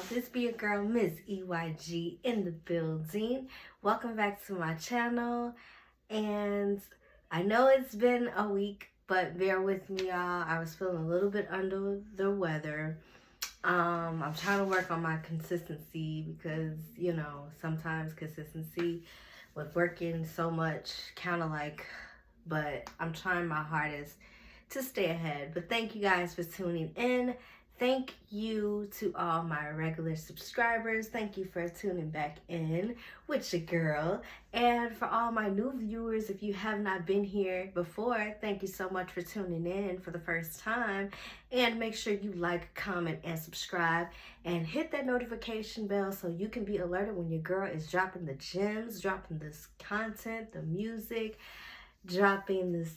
This be your girl, Miss EYG, in the building. Welcome back to my channel. And I know it's been a week, but bear with me, y'all. I was feeling a little bit under the weather. I'm trying to work on my consistency because, sometimes consistency with working so much kind of but I'm trying my hardest to stay ahead. But thank you guys for tuning in. Thank you to all my regular subscribers. Thank you for tuning back in with your girl. And for all my new viewers, if you have not been here before, thank you so much for tuning in for the first time. And make sure you like, comment, and subscribe. And hit that notification bell so you can be alerted when your girl is dropping the gems, dropping this content, the music, dropping this,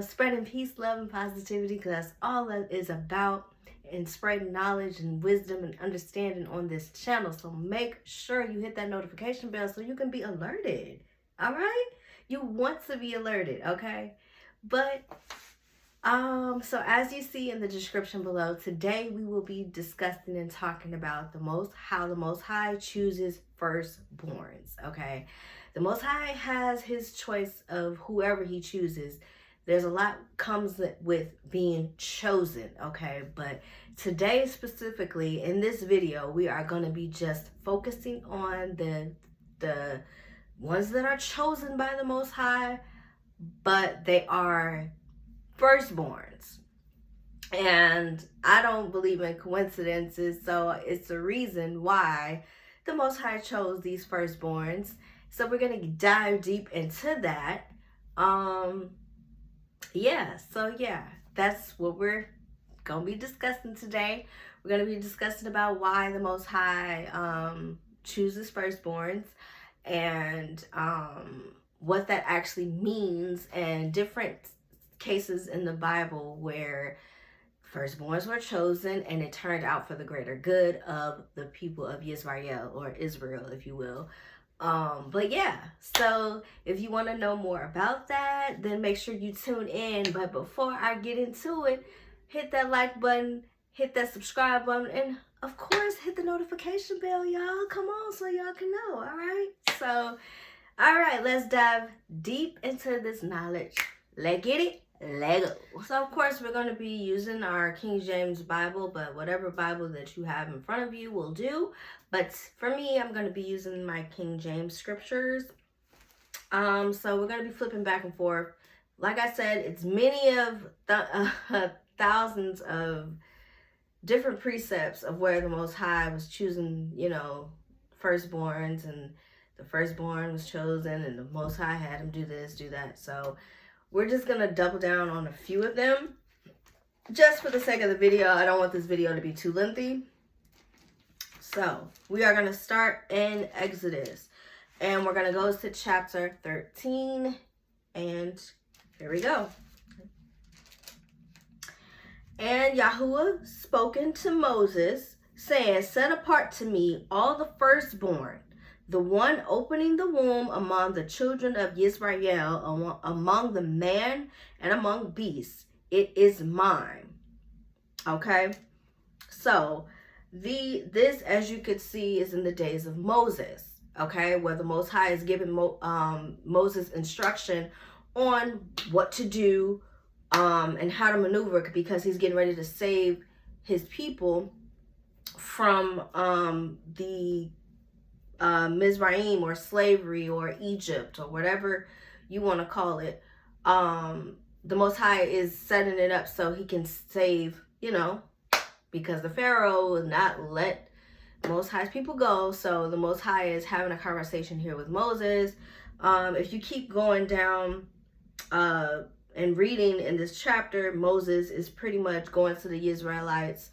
spreading peace, love, and positivity, because that's all that is about, and spreading knowledge and wisdom and understanding on this channel. So make sure you hit that notification bell so you can be alerted. All right? You want to be alerted, okay? But so as you see in the description below, today we will be discussing and talking about how the Most High chooses firstborns, okay? The Most High has his choice of whoever he chooses. There's a lot comes with being chosen, okay? But today specifically in this video, we are going to be just focusing on the ones that are chosen by the Most High, but they are firstborns. And I don't believe in coincidences, so it's the reason why the Most High chose these firstborns. So we're going to dive deep into that. That's what we're gonna be discussing today. We're gonna be discussing about why the Most High chooses firstborns, and what that actually means, and different cases in the Bible where firstborns were chosen and it turned out for the greater good of the people of Israel, or Israel, if you will. So if you want to know more about that, then make sure you tune in. But before I get into it, hit that like button, hit that subscribe button, and of course hit the notification bell, y'all. Come on, so y'all can know. All right, let's dive deep into this knowledge. Let's get it. Lego. So of course we're going to be using our King James Bible, but whatever Bible that you have in front of you will do. But for me, I'm going to be using my King James scriptures. So we're going to be flipping back and forth. Like I said, it's many of thousands of different precepts of where the Most High was choosing, firstborns, and the firstborn was chosen, and the Most High had him do this, do that. So we're just going to double down on a few of them just for the sake of the video. I don't want this video to be too lengthy. So we are going to start in Exodus, and we're going to go to chapter 13, and here we go. And Yahuwah spoken to Moses, saying, set apart to me all the firstborn, the one opening the womb among the children of Israel, among the man and among beasts. It is mine. Okay? So, this, as you could see, is in the days of Moses. Okay? Where the Most High is giving Moses instruction on what to do and how to maneuver, because he's getting ready to save his people from the Mizraim, or slavery, or Egypt, or whatever you want to call it. The Most High is setting it up so he can save, because the Pharaoh will not let Most High's people go. So the Most High is having a conversation here with Moses. If you keep going down and reading in this chapter, Moses is pretty much going to the Israelites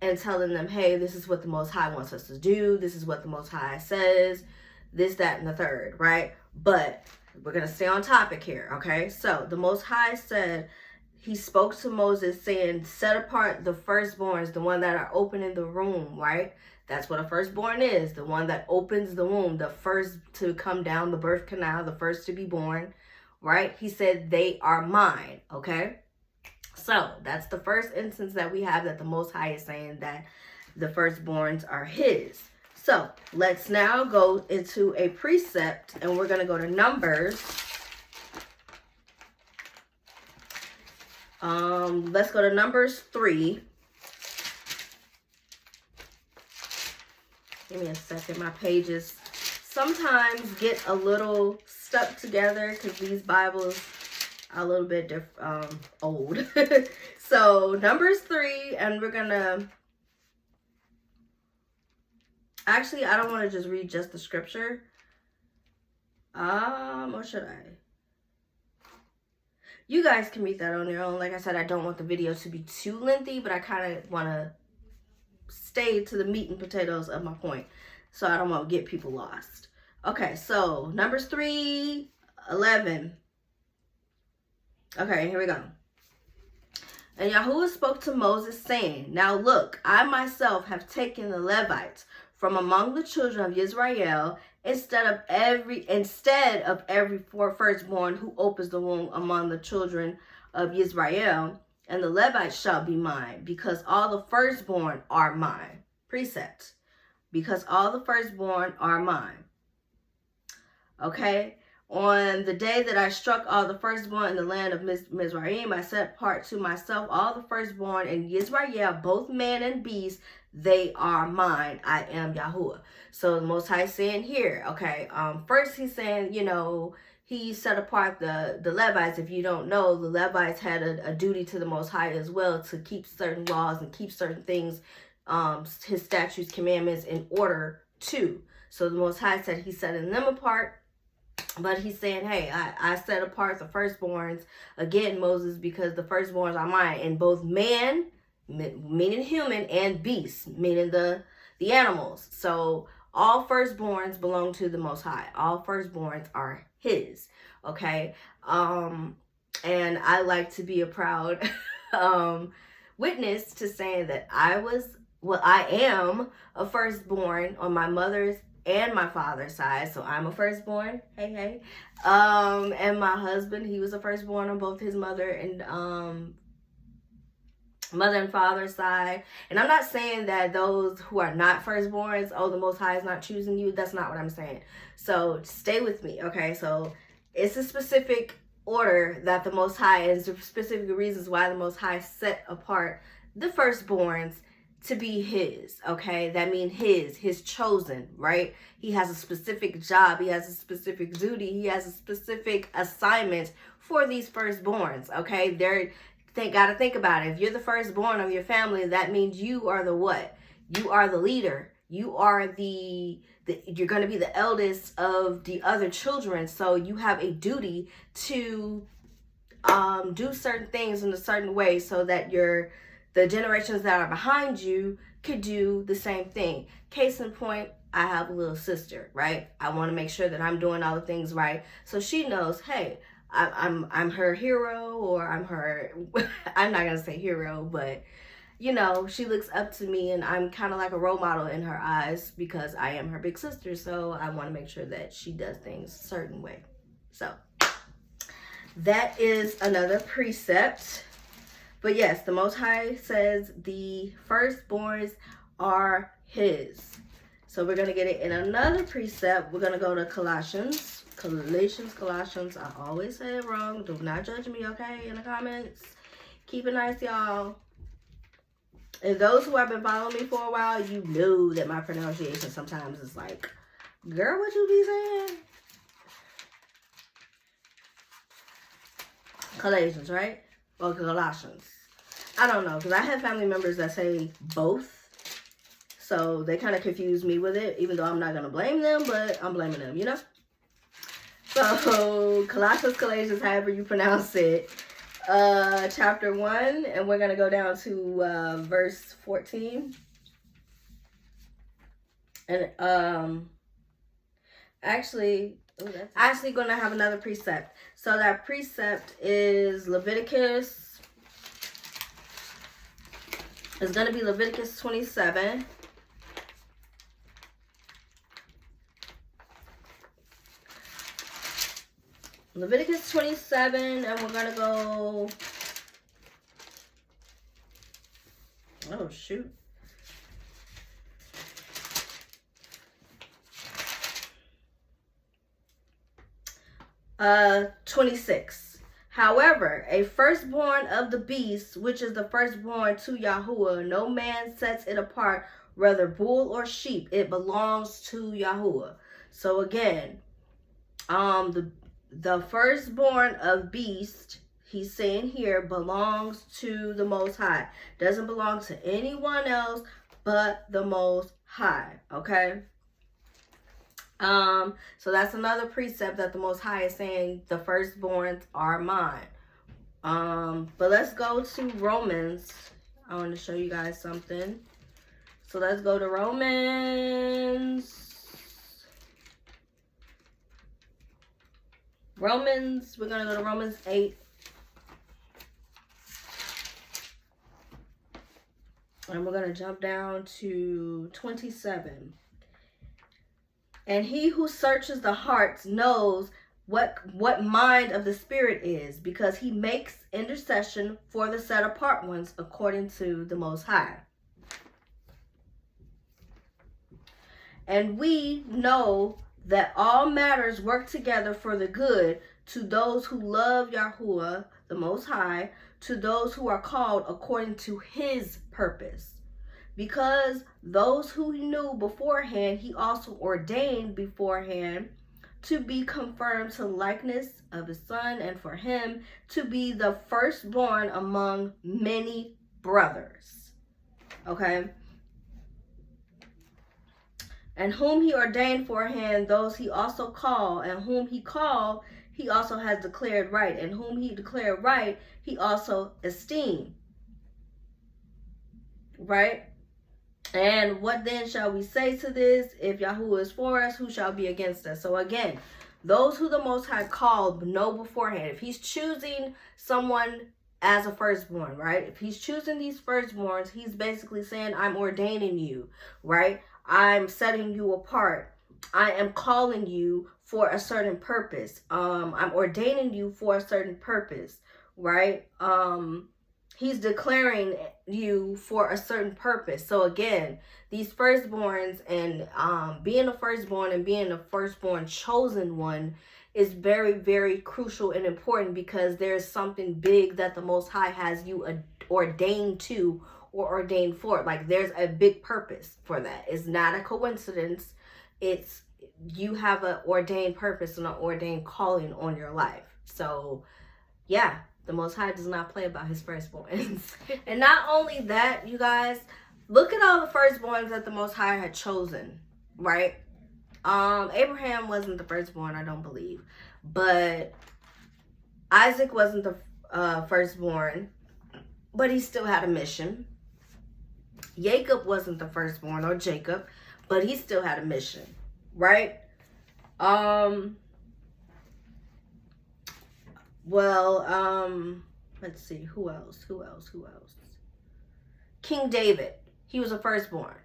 and telling them, hey, this is what the Most High wants us to do. This is what the Most High says. This, that, and the third, right? But we're going to stay on topic here, okay? So the Most High said, he spoke to Moses saying, set apart the firstborns, the one that are opening the womb, right? That's what a firstborn is, the one that opens the womb, the first to come down the birth canal, the first to be born, right? He said, they are mine, okay? So that's the first instance that we have that the Most High is saying that the firstborns are his. So let's now go into a precept, and we're going to go to Numbers. Let's go to Numbers 3. Give me a second. My pages sometimes get a little stuck together because these Bibles are a little bit old. So Numbers 3, and we're gonna, actually I don't want to just read just the scripture. Or should I? You guys can read that on your own. Like I said, I don't want the video to be too lengthy, but I kind of want to stay to the meat and potatoes of my point, so I don't want to get people lost. Okay, so Numbers 3:11. Okay, here we go. And Yahuwah spoke to Moses, saying, Now look, I myself have taken the Levites from among the children of Israel, instead of every firstborn who opens the womb among the children of Israel, and the Levites shall be mine, because all the firstborn are mine. Precept. Because all the firstborn are mine. Okay? On the day that I struck all the firstborn in the land of Mizraim, I set apart to myself all the firstborn in Israel, both man and beast. They are mine. I am Yahuwah. So the Most High is saying here, okay, first he's saying, you know, he set apart the Levites. If you don't know, the Levites had a duty to the Most High as well, to keep certain laws and keep certain things, his statutes, commandments in order too. So the Most High said he's setting them apart. But he's saying, hey, I set apart the firstborns, again, Moses, because the firstborns are mine. And both man, meaning human, and beast, meaning the animals. So all firstborns belong to the Most High. All firstborns are his. Okay? And I like to be a proud witness to saying that I am a firstborn on my mother's and my father's side. So I'm a firstborn. Hey, hey. And my husband, he was a firstborn on both his mother and father's side. And I'm not saying that those who are not firstborns, oh, the Most High is not choosing you. That's not what I'm saying. So stay with me, okay? So it's a specific order that the Most High, and specific reasons why the Most High set apart the firstborns to be his, okay? That means his chosen, right? He has a specific job. He has a specific duty. He has a specific assignment for these firstborns, okay? Gotta think about it. If you're the firstborn of your family, that means you are the what? You are the leader. You are you're going to be the eldest of the other children. So you have a duty to do certain things in a certain way so that the generations that are behind you could do the same thing. Case in point, I have a little sister, right? I want to make sure that I'm doing all the things right. So she knows, hey, I'm her hero, or I'm her, I'm not going to say hero, but you know, she looks up to me, and I'm kind of like a role model in her eyes because I am her big sister. So I want to make sure that she does things a certain way. So that is another precept. But yes, the Most High says the firstborns are his. So we're going to get it in another precept. We're going to go to Colossians. I always say it wrong. Do not judge me, okay, in the comments. Keep it nice, y'all. And those who have been following me for a while, you know that my pronunciation sometimes is like, girl, what you be saying? Colossians, right? Or Colossians. I don't know, because I have family members that say both. So they kind of confuse me with it, even though I'm not going to blame them, but I'm blaming them, you know? So Colossians, however you pronounce it, chapter 1, and we're going to go down to verse 14. And actually going to have another precept. So that precept is Leviticus. It's going to be Leviticus 27. Leviticus 27, and we're going to go, oh shoot, 26. However, a firstborn of the beast, which is the firstborn to Yahuwah, no man sets it apart, whether bull or sheep, it belongs to Yahuwah. So again, the firstborn of beast, he's saying here, belongs to the Most High. Doesn't belong to anyone else but the Most High. Okay. So that's another precept that the Most High is saying the firstborns are mine. But let's go to Romans. I want to show you guys something. So let's go to Romans. We're going to go to Romans 8. And we're going to jump down to 27. And he who searches the hearts knows what mind of the Spirit is, because he makes intercession for the set apart ones according to the Most High. And we know that all matters work together for the good to those who love Yahuwah, the Most High, to those who are called according to his purpose. Because those who he knew beforehand, he also ordained beforehand to be confirmed to likeness of his Son, and for him to be the firstborn among many brothers. Okay? And whom he ordained beforehand, those he also called, and whom he called, he also has declared right, and whom he declared right, he also esteemed. Right? And what then shall we say to this? If Yahuwah is for us, who shall be against us? So again, those who the Most High called know beforehand. If he's choosing someone as a firstborn, right? If he's choosing these firstborns, he's basically saying, I'm ordaining you, right? I'm setting you apart. I am calling you for a certain purpose. I'm ordaining you for a certain purpose, right? He's declaring you for a certain purpose. So again, these firstborns and being a firstborn and being a firstborn chosen one is very, very crucial and important, because there's something big that the Most High has you ordained to or ordained for. Like, there's a big purpose for that. It's not a coincidence. It's you have an ordained purpose and an ordained calling on your life. So yeah, the Most High does not play about his firstborns. And not only that, you guys, look at all the firstborns that the Most High had chosen, right? Abraham wasn't the firstborn, I don't believe. But Isaac wasn't the firstborn, but he still had a mission. Jacob wasn't the firstborn, or Jacob, but he still had a mission, right? Let's see, who else? King David, he was a firstborn.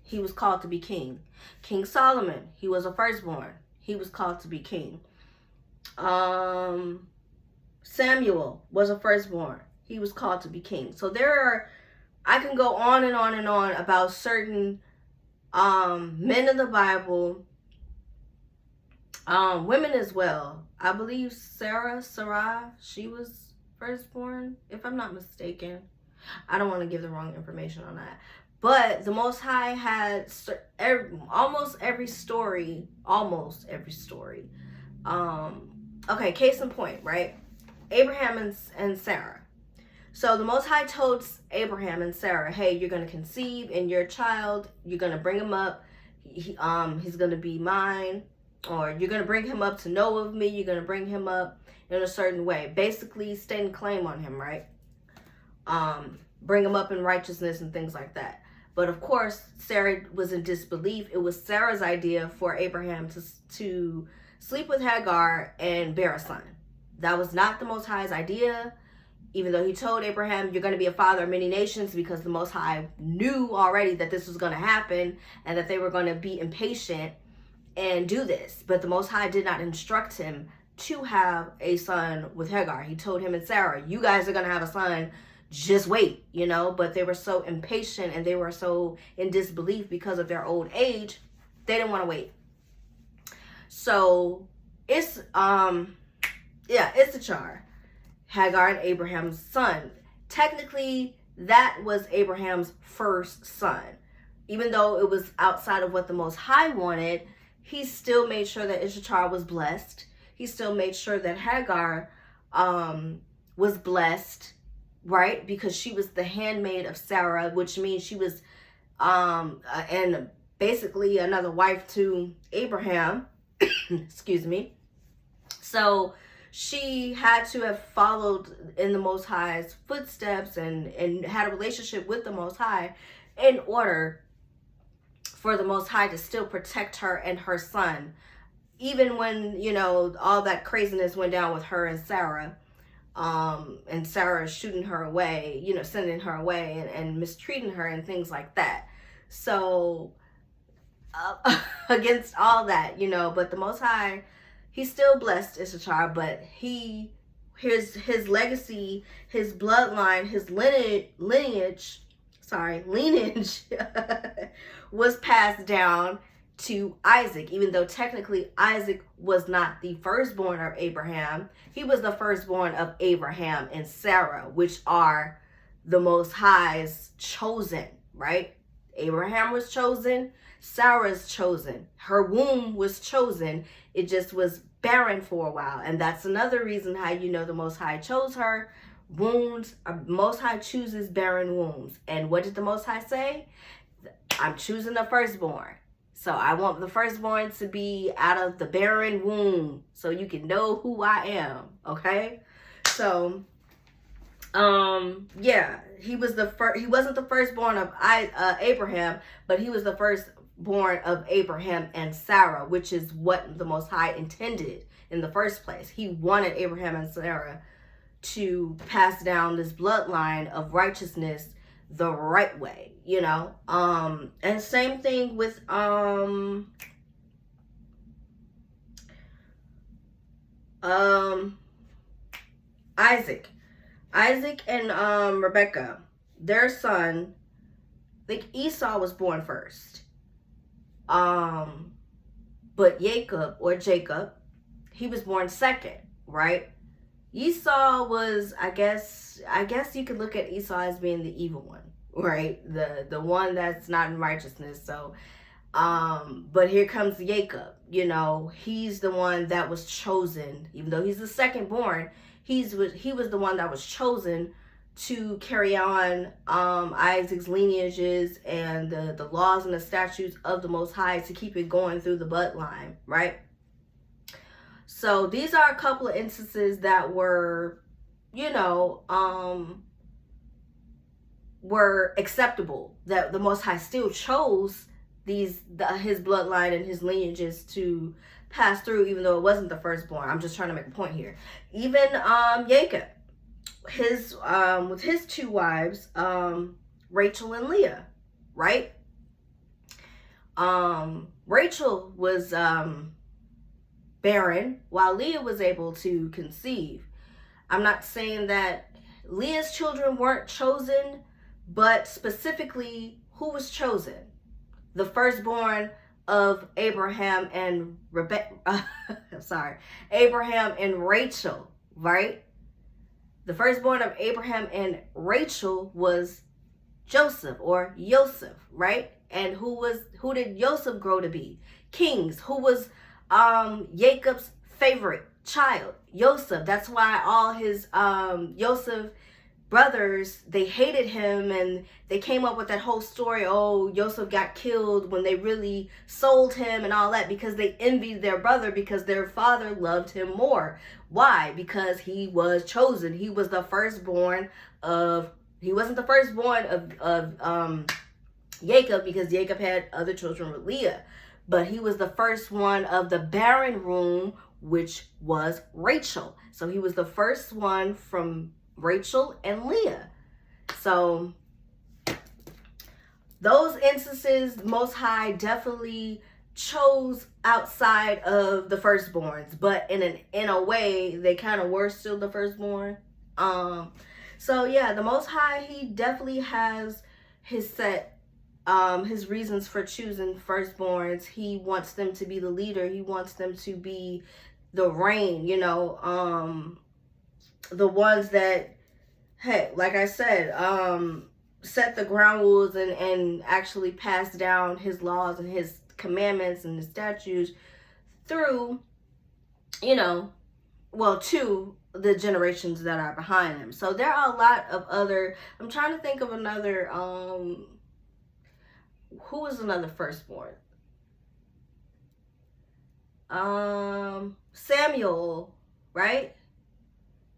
He was called to be king. King Solomon, he was a firstborn. He was called to be king. Samuel was a firstborn. He was called to be king. So I can go on and on and on about certain men of the Bible, women as well. I believe Sarah, she was firstborn, if I'm not mistaken. I don't want to give the wrong information on that. But the Most High had almost every story. Okay, case in point, right? Abraham and Sarah. So the Most High told Abraham and Sarah, hey, you're going to conceive, and your child, you're going to bring him up. He's going to be mine. Or you're going to bring him up to know of me. You're going to bring him up in a certain way. Basically, stating claim on him, right? Bring him up in righteousness and things like that. But of course, Sarah was in disbelief. It was Sarah's idea for Abraham to sleep with Hagar and bear a son. That was not the Most High's idea. Even though he told Abraham, you're going to be a father of many nations, because the Most High knew already that this was going to happen and that they were going to be impatient and do this. But the Most High did not instruct him to have a son with Hagar. He told him and Sarah, you guys are going to have a son, just wait, But they were so impatient and they were so in disbelief because of their old age, they didn't want to wait. So it's Issachar, Hagar and Abraham's son. Technically, that was Abraham's first son. Even though it was outside of what the Most High wanted, he still made sure that Issachar was blessed. He still made sure that Hagar was blessed, right? Because she was the handmaid of Sarah, which means she was and basically another wife to Abraham. Excuse me. So she had to have followed in the Most High's footsteps and had a relationship with the Most High in order for the Most High to still protect her and her son. Even when, you know, all that craziness went down with her and Sarah shooting her away, you know, sending her away and mistreating her and things like that. So against all that, you know, but the Most High, he still blessed Issachar, but his legacy, his bloodline, his lineage was passed down to Isaac, even though technically Isaac was not the firstborn of Abraham. He was the firstborn of Abraham and Sarah, which are the Most High's chosen, right? Abraham was chosen, Sarah's chosen. Her womb was chosen. It just was barren for a while. And that's another reason how you know the Most High chose her. Wombs, Most High chooses barren wombs. And what did the Most High say? I'm choosing the firstborn. So I want the firstborn to be out of the barren womb so you can know who I am. Okay? So yeah, he wasn't the firstborn of Abraham, but he was the firstborn of Abraham and Sarah, which is what the Most High intended in the first place. He wanted Abraham and Sarah to pass down this bloodline of righteousness the right way, you know. And same thing with Isaac and Rebecca, their son, I think Esau was born first. But Jacob, he was born second, right? Esau was, I guess you could look at Esau as being the evil one, right? The one that's not in righteousness. So, but here comes Jacob, you know, he's the one that was chosen, even though he's the second born. He was the one that was chosen to carry on Isaac's lineages and the laws and the statutes of the Most High to keep it going through the bloodline, right? So these are a couple of instances that were, you know, were acceptable, that the Most High still chose his bloodline and his lineages to pass through, even though it wasn't the firstborn. I'm just trying to make a point here. Even Jacob, with his two wives, Rachel and Leah, right? Rachel was barren while Leah was able to conceive. I'm not saying that Leah's children weren't chosen, but specifically who was chosen? The firstborn of Abraham and Abraham and Rachel, right? The firstborn of Abraham and Rachel was Joseph or Yosef, right? And who did Joseph grow to be? Kings. Who was Jacob's favorite child? Joseph. That's why all his Joseph brothers, they hated him, and they came up with that whole story, oh, Joseph got killed when they really sold him and all that, because they envied their brother because their father loved him more. Why? Because he was chosen. He was the firstborn of, he wasn't the firstborn of Jacob, because Jacob had other children with Leah, but he was the first one of the barren womb, which was Rachel. So he was the first one from Rachel and Leah. So those instances, Most High definitely chose outside of the firstborns, but in a way they kind of were still the firstborn. So yeah, the Most High, he definitely has his reasons for choosing firstborns. He wants them to be the leader. He wants them to be the reign, the ones that, hey, like I said, set the ground rules and actually pass down his laws and his commandments and his statutes through, to the generations that are behind him. So there are a lot of other, I'm trying to think of another, who was another firstborn? Samuel, right?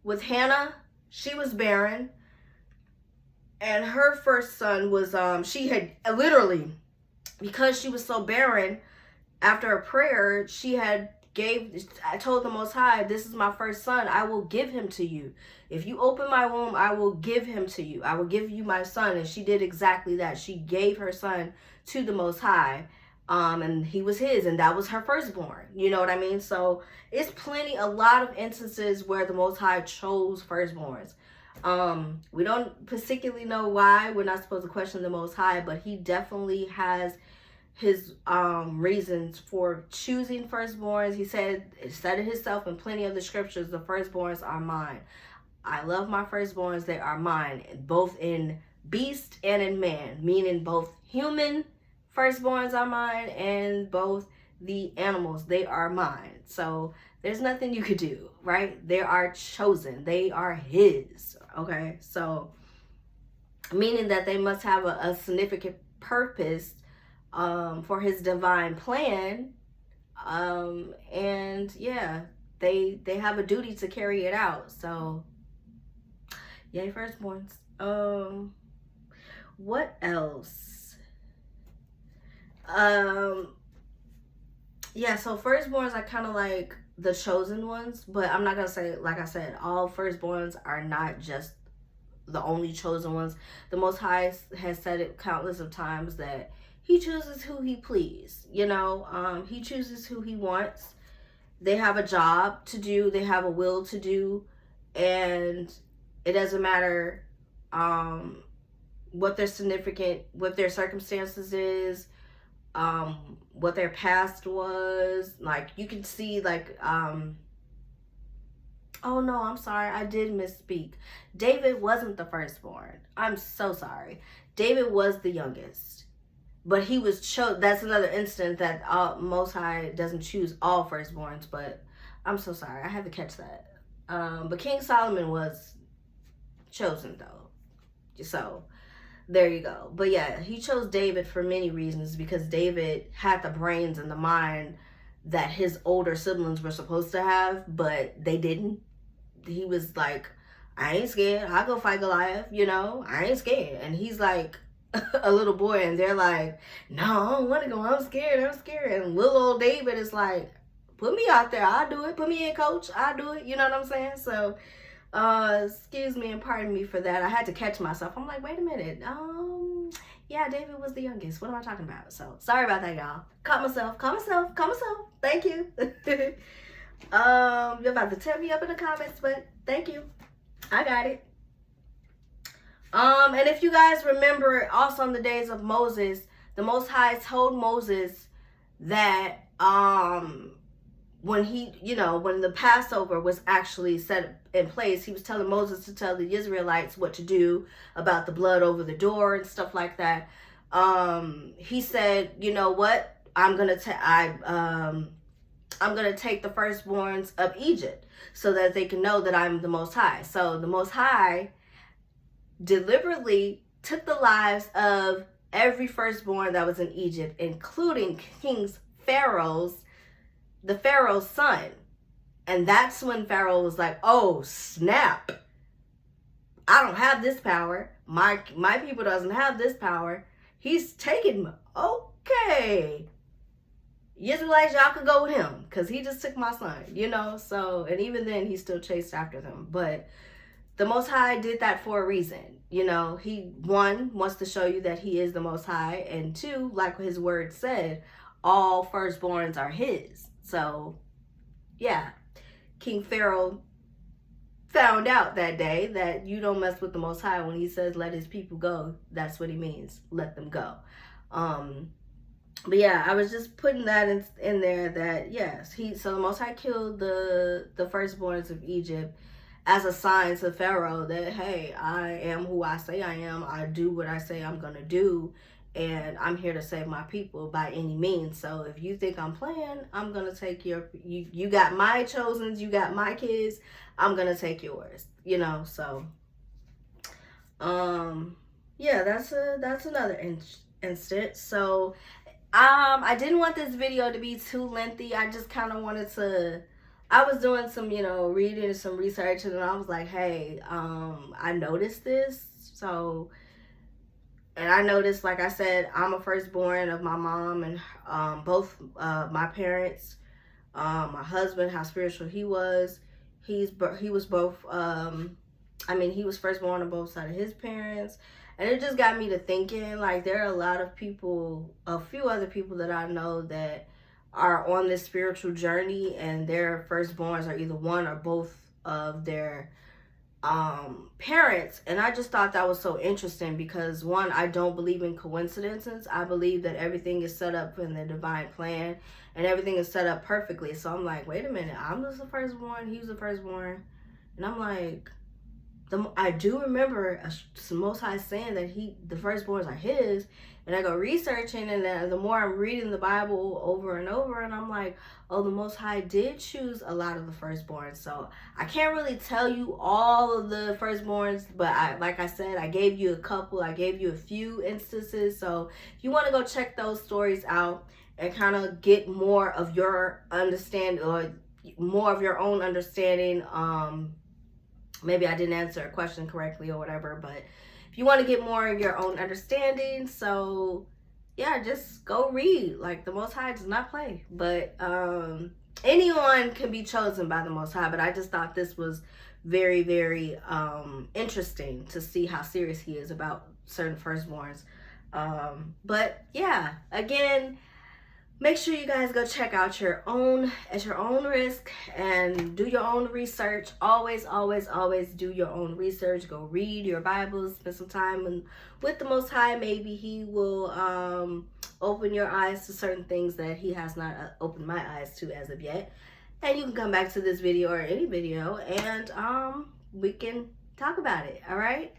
With Hannah, she was barren, and her first son was, she had literally, because she was so barren, after a prayer, I told the Most High, this is my first son, I will give him to you. If you open my womb, I will give him to you. I will give you my son. And she did exactly that. She gave her son to the Most High. And he was his, and that was her firstborn. You know what I mean? So it's a lot of instances where the Most High chose firstborns. We don't particularly know why. We're not supposed to question the Most High, but he definitely has his reasons for choosing firstborns. He said it himself in plenty of the scriptures, the firstborns are mine. I love my firstborns, they are mine, both in beast and in man, meaning both human firstborns are mine and both the animals, they are mine. So there's nothing you could do, right? They are chosen, they are his. Okay, so meaning that they must have a significant purpose for his divine plan, and yeah, they have a duty to carry it out. So yay, firstborns. What else? Yeah, so firstborns are kind of like the chosen ones, but I'm not gonna say, like I said, all firstborns are not just the only chosen ones. The Most High has said it countless of times that he chooses who he please. He chooses who he wants. They have a job to do, they have a will to do, and it doesn't matter what their circumstances is, what their past was. Like, you can see, like, oh no, I'm sorry, I did misspeak. David wasn't the firstborn. I'm so sorry. David was the youngest, but he was chosen. That's another instance that Most High doesn't choose all firstborns, but I'm so sorry, I had to catch that. But King Solomon was chosen though, so there you go. But yeah, he chose David for many reasons, because David had the brains and the mind that his older siblings were supposed to have, but they didn't. He was like, I ain't scared, I'll go fight Goliath, I ain't scared. And he's like a little boy, and they're like, no, I don't want to go, I'm scared. And little old David is like, put me out there, I'll do it. Put me in, coach, I'll do it. You know what I'm saying? So excuse me and pardon me for that. I had to catch myself. I'm like, wait a minute. Yeah, David was the youngest. What am I talking about? So sorry about that, y'all. Caught myself. Thank you. You're about to tear me up in the comments, but thank you. I got it. And if you guys remember, also in the days of Moses, the Most High told Moses that when the Passover was actually set in place, he was telling Moses to tell the Israelites what to do about the blood over the door and stuff like that. He said, you know what? I'm gonna take the firstborns of Egypt so that they can know that I'm the Most High. So the Most High deliberately took the lives of every firstborn that was in Egypt, including the Pharaoh's son. And that's when Pharaoh was like, oh snap, I don't have this power. My people doesn't have this power. He's taking me. Okay, Israelites, y'all could go with him, because he just took my son, so, and even then he still chased after them. But the Most High did that for a reason. He, one, wants to show you that he is the Most High, and two, like his word said, all firstborns are his. So yeah, King Pharaoh found out that day that you don't mess with the Most High. When he says let his people go, that's what he means, let them go. But yeah, I was just putting that in there that yes, so the Most High killed the firstborns of Egypt as a sign to Pharaoh that hey, I am who I say I am. I do what I say I'm gonna do, and I'm here to save my people by any means. So if you think I'm playing, I'm gonna take you got my chosens, you got my kids. I'm gonna take yours. You know, so yeah, that's another instance. So I didn't want this video to be too lengthy. I just kind of wanted to. I was doing some, reading, some research, and I was like, hey, I noticed this. So, and I noticed, like I said, I'm a firstborn of my mom and both my parents. My husband, how spiritual he was. He was both. He was firstborn on both sides of his parents. And it just got me to thinking, like, there are a lot of people, a few other people that I know that are on this spiritual journey, and their firstborns are either one or both of their parents. And I just thought that was so interesting because, one, I don't believe in coincidences. I believe that everything is set up in the divine plan and everything is set up perfectly. So I'm like, wait a minute, I'm just the firstborn, he was the firstborn. And I'm like, I do remember the Most High saying that the firstborns are his, and I go researching, and the more I'm reading the Bible over and over, and I'm like, oh, the Most High did choose a lot of the firstborns. So I can't really tell you all of the firstborns, but like I said, I gave you a couple, I gave you a few instances. So if you want to go check those stories out and kind of get more of your understanding or more of your own understanding, maybe I didn't answer a question correctly or whatever, but if you want to get more of your own understanding, so yeah, just go read. Like, the Most High does not play, but anyone can be chosen by the Most High. But I just thought this was very, very interesting to see how serious he is about certain firstborns. But yeah, again, make sure you guys go check out at your own risk, and do your own research. Always, always, always do your own research. Go read your Bibles, spend some time with the Most High. Maybe he will open your eyes to certain things that he has not opened my eyes to as of yet. And you can come back to this video or any video, and we can talk about it. All right.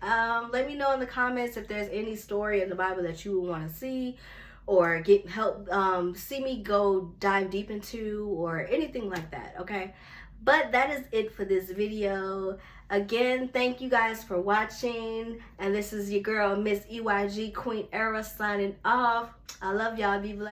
Let me know in the comments if there's any story in the Bible that you would want to see or get help see me go dive deep into, or anything like that. Okay, but that is it for this video. Again, thank you guys for watching, and this is your girl Miss EYG Queen Era signing off. I love y'all. Be blessed.